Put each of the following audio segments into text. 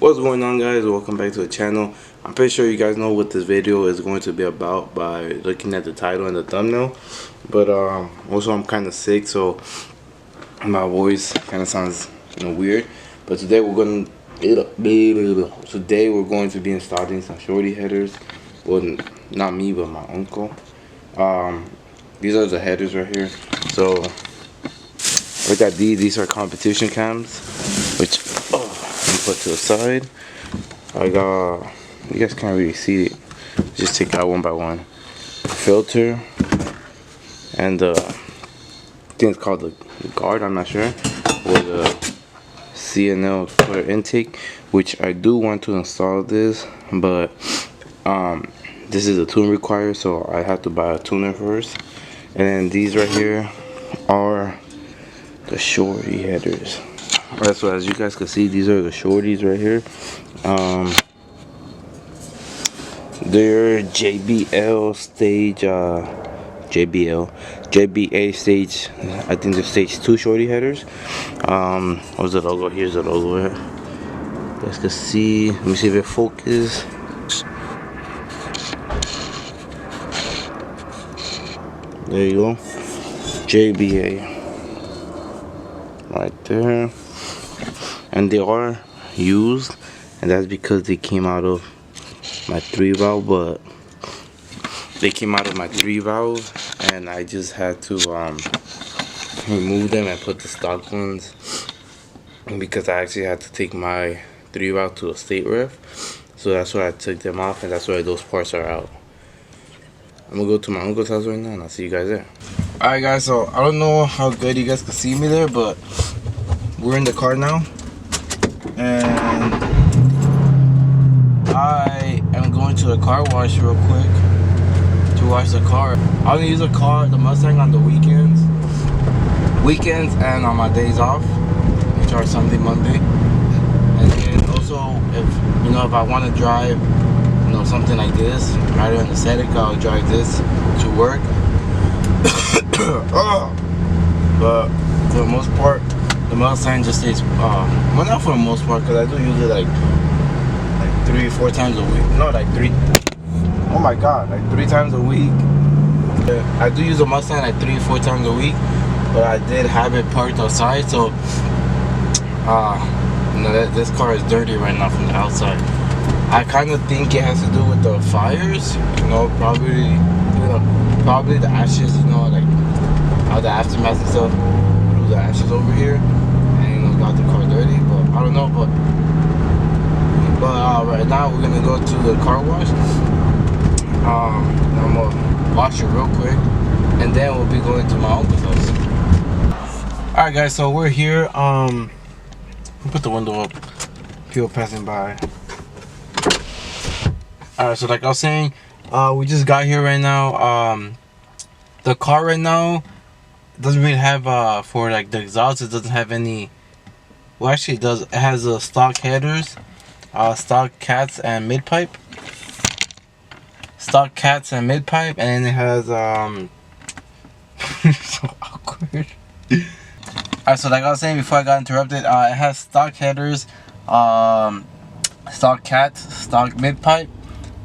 What's going on, guys? Welcome back to the channel. I'm pretty sure you guys know what this video is going to be about by looking at the title and the thumbnail, but also I'm kind of sick, so my voice kind of sounds weird. But today we're going to be installing some Shorty headers. Well, not me, but my uncle. These are the headers right here. So look at these are competition cams, which put to the side. I got, you guys can't really see it, just take out one by one. Filter, and I think it's called the guard, I'm not sure, or the CNL for intake, which I do want to install this, but this is a tune required, so I have to buy a tuner first. And then these right here are the Shorty headers. Alright, so as you guys can see, these are the Shorties right here. They're JBL stage, JBA stage, I think they're stage 2 Shorty headers. What's the logo? Here's the logo here. You guys can see, let me see if it focuses. There you go, JBA. Right there. And they are used, and that's because they came out of my 3-valve, but they came out of my 3-valve, and I just had to remove them and put the stock ones, because I actually had to take my 3-valve to a state ref, so that's why I took them off, and that's why those parts are out. I'm gonna go to my uncle's house right now, and I'll see you guys there. Alright guys, so I don't know how good you guys can see me there, but we're in the car now, and I am going to the car wash real quick to wash the car. I only use the Mustang on the weekends and on my days off, which are Sunday, Monday. And then also, if I want to drive something like this rather than aesthetic, I'll drive this to work. But for the most part, the Mustang just stays, well, not for the most part, because I do use it like 3-4 times a week. No, like 3 times a week. I do use a Mustang like 3-4 times a week, but I did have it parked outside, so this car is dirty right now from the outside. I kind of think it has to do with the fires, probably the ashes, like how the aftermath and stuff blew the ashes over here, and got the car dirty. But I don't know, but right now we're gonna go to the car wash. I'm gonna wash it real quick, and then we'll be going to my uncle's house. Alright guys, so we're here. We'll put the window up, people passing by. Alright, so like I was saying, we just got here right now. The car right now doesn't really have for like the exhaust, it doesn't have any. Well, actually it does. It has stock headers, stock cats and mid pipe, and then it has so awkward. Alright, so like I was saying before I got interrupted, it has stock headers, stock cats, stock mid pipe.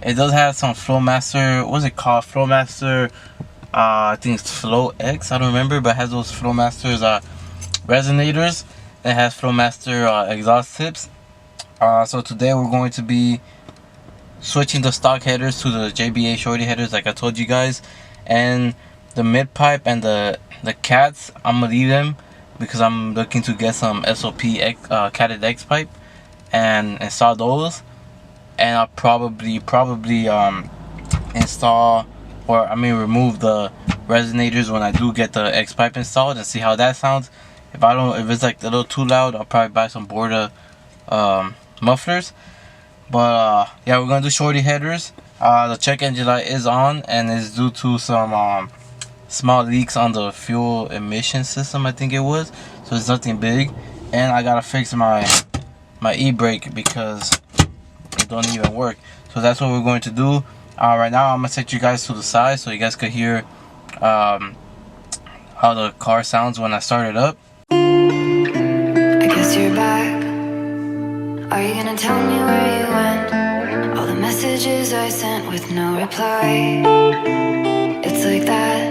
It does have some Flowmaster, what's it called? Flowmaster, I think it's Flow X, I don't remember, but it has those Flowmasters resonators. It has Flowmaster exhaust tips. So today we're going to be switching the stock headers to the JBA Shorty headers, like I told you guys. And the mid pipe and the cats, I'm gonna leave them because I'm looking to get some SOP catted X pipe and install those. And I'll probably install, or remove the resonators when I do get the X pipe installed, and see how that sounds. If it's like a little too loud, I'll probably buy some Borda mufflers. But yeah, we're gonna do Shorty headers. The check engine light is on, and it's due to some small leaks on the fuel emission system, I think it was. So it's nothing big. And I gotta fix my e-brake because it don't even work. So that's what we're going to do. Right now I'm gonna set you guys to the side so you guys could hear how the car sounds when I start it up. I guess you're back. Are you gonna tell me where you went? All the messages I sent with no reply. It's like that.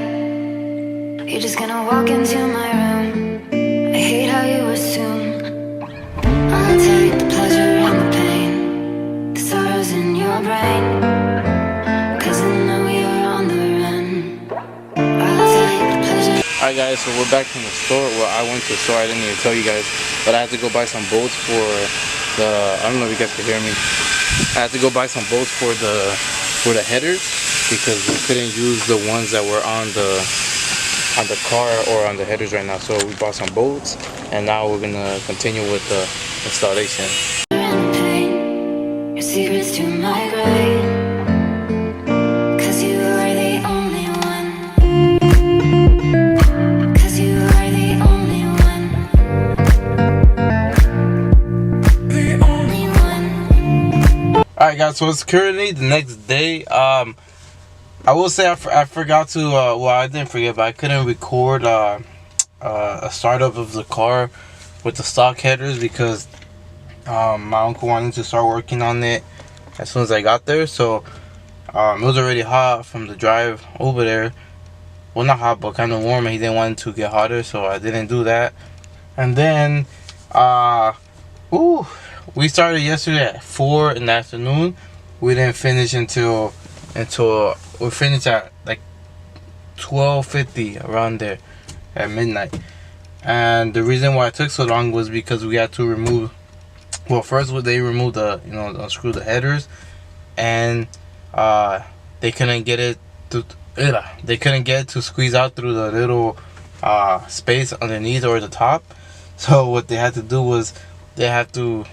You're just gonna walk into my room. I hate how you assume I'll take the pleasure and the pain, the sorrows in your brain, 'cause I know you're on the run. I'll take the pleasure. Alright guys, so we're back from the store. Well, I went to the store, I didn't even tell you guys, but I had to go buy some bolts for the, I don't know if you guys can hear me. I had to go buy some bolts for the headers because we couldn't use the ones that were on the car or on the headers right now. So we bought some bolts and now we're gonna continue with the installation. Your secrets to my grave, 'cause you are the only one. 'Cause you are the only one. The only one. Alright guys, so it's currently the next day. I will say I forgot to, well, I didn't forget, but I couldn't record a startup of the car with the stock headers because my uncle wanted to start working on it as soon as I got there. So it was already hot from the drive over there. Well, not hot, but kind of warm, and he didn't want it to get hotter, so I didn't do that. And then we started yesterday at 4 in the afternoon. We didn't finish until we finished at like 12:50, around there, at midnight. And the reason why it took so long was because we had to remove, well, first they removed the, unscrew the headers, and they couldn't get it to squeeze out through the little space underneath or the top. So what they had to do was they had to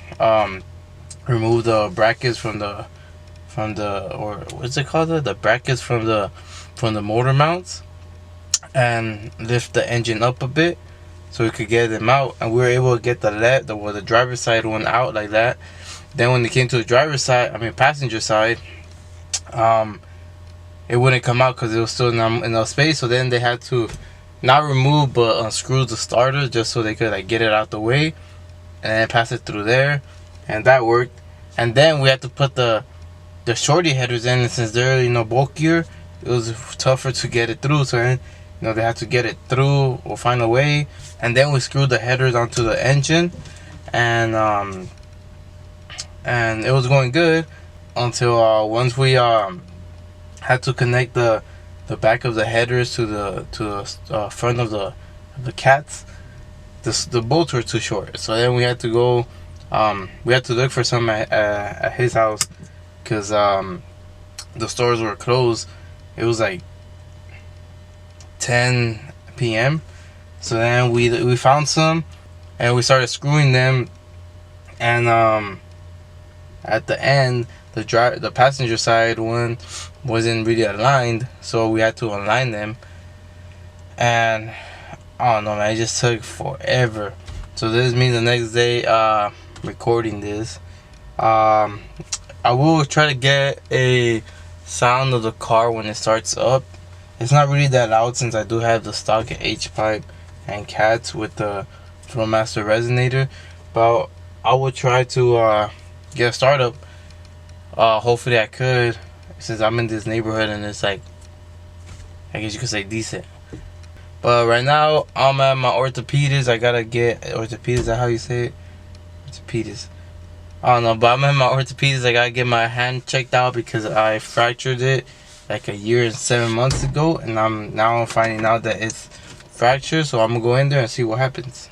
remove the brackets from the or what's it called, the brackets from the motor mounts, and lift the engine up a bit so we could get them out. And we were able to get the driver's side one out like that. Then when it came to the driver's side, passenger side, it wouldn't come out because it was still in enough space. So then they had to not remove but unscrew the starter just so they could like get it out the way and then pass it through there, and that worked. And then we had to put the Shorty headers in, and since they're bulkier, it was tougher to get it through. So then, they had to get it through or find a way. And then we screwed the headers onto the engine, and it was going good until once we had to connect the back of the headers to the front of the cats. The bolts were too short, so then we had to go. We had to look for some at his house because the stores were closed. It was like 10 p.m. So then we found some, and we started screwing them. And at the end, the passenger side one wasn't really aligned, so we had to align them. And I don't know, man, it just took forever. So this is me the next day recording this. I will try to get a sound of the car when it starts up. It's not really that loud since I do have the stock H-pipe and cats with the Flowmaster resonator, but I will try to get a startup. Hopefully I could, since I'm in this neighborhood and it's like, I guess you could say decent. But right now I'm at my orthopedist. I gotta get orthopedist. Is that how you say it? Orthopedist. I don't know, but I'm at my orthopedist. I gotta get my hand checked out because I fractured it like a year and 7 months ago, and I'm finding out that it's fractured. So I'm gonna go in there and see what happens.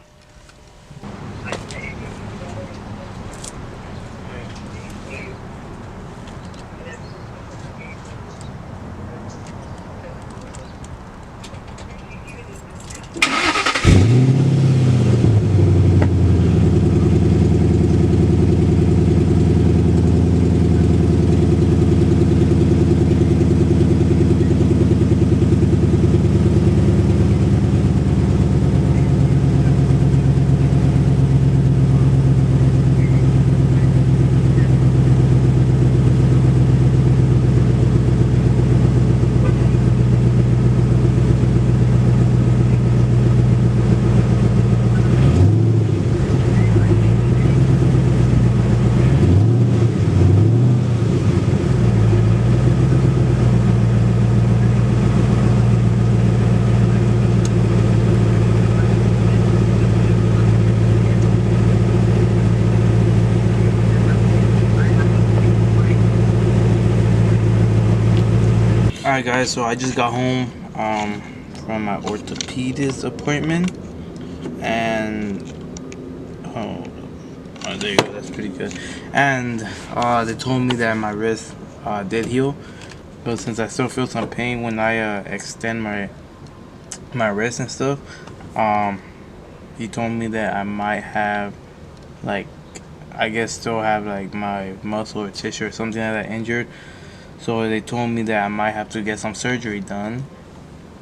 Alright guys, so I just got home from my orthopedist appointment, and oh, there you go, that's pretty good. And they told me that my wrist did heal, but since I still feel some pain when I extend my wrist and stuff, he told me that I might have, like, I guess still have like my muscle or tissue or something like that injured. So they told me that I might have to get some surgery done,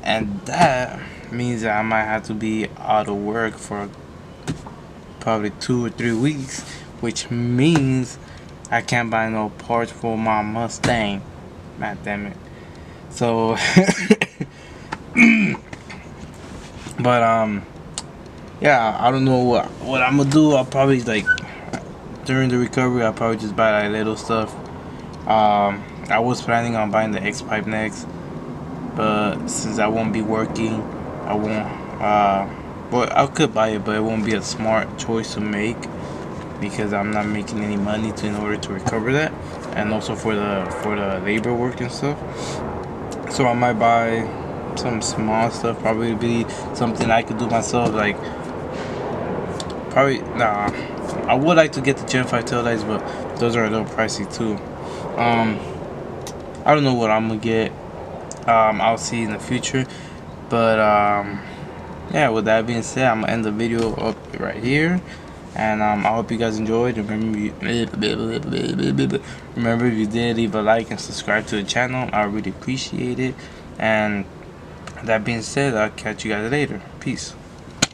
and that means that I might have to be out of work for probably 2 or 3 weeks, which means I can't buy no parts for my Mustang. God damn it. So but yeah, I don't know what I'm gonna do. I'll probably, like, during the recovery, I'll probably just buy like little stuff. I was planning on buying the X pipe next, but since I won't be working, I won't. Well, I could buy it, but it won't be a smart choice to make because I'm not making any money in order to recover that, and also for the labor work and stuff. So I might buy some small stuff. Probably be something I could do myself, like probably nah. I would like to get the Gen 5 taillights, but those are a little pricey too. I don't know what I'm gonna get. I'll see in the future. But yeah, with that being said, I'm gonna end the video up right here. And I hope you guys enjoyed. Remember, if you did, leave a like and subscribe to the channel. I really appreciate it. And that being said, I'll catch you guys later. Peace.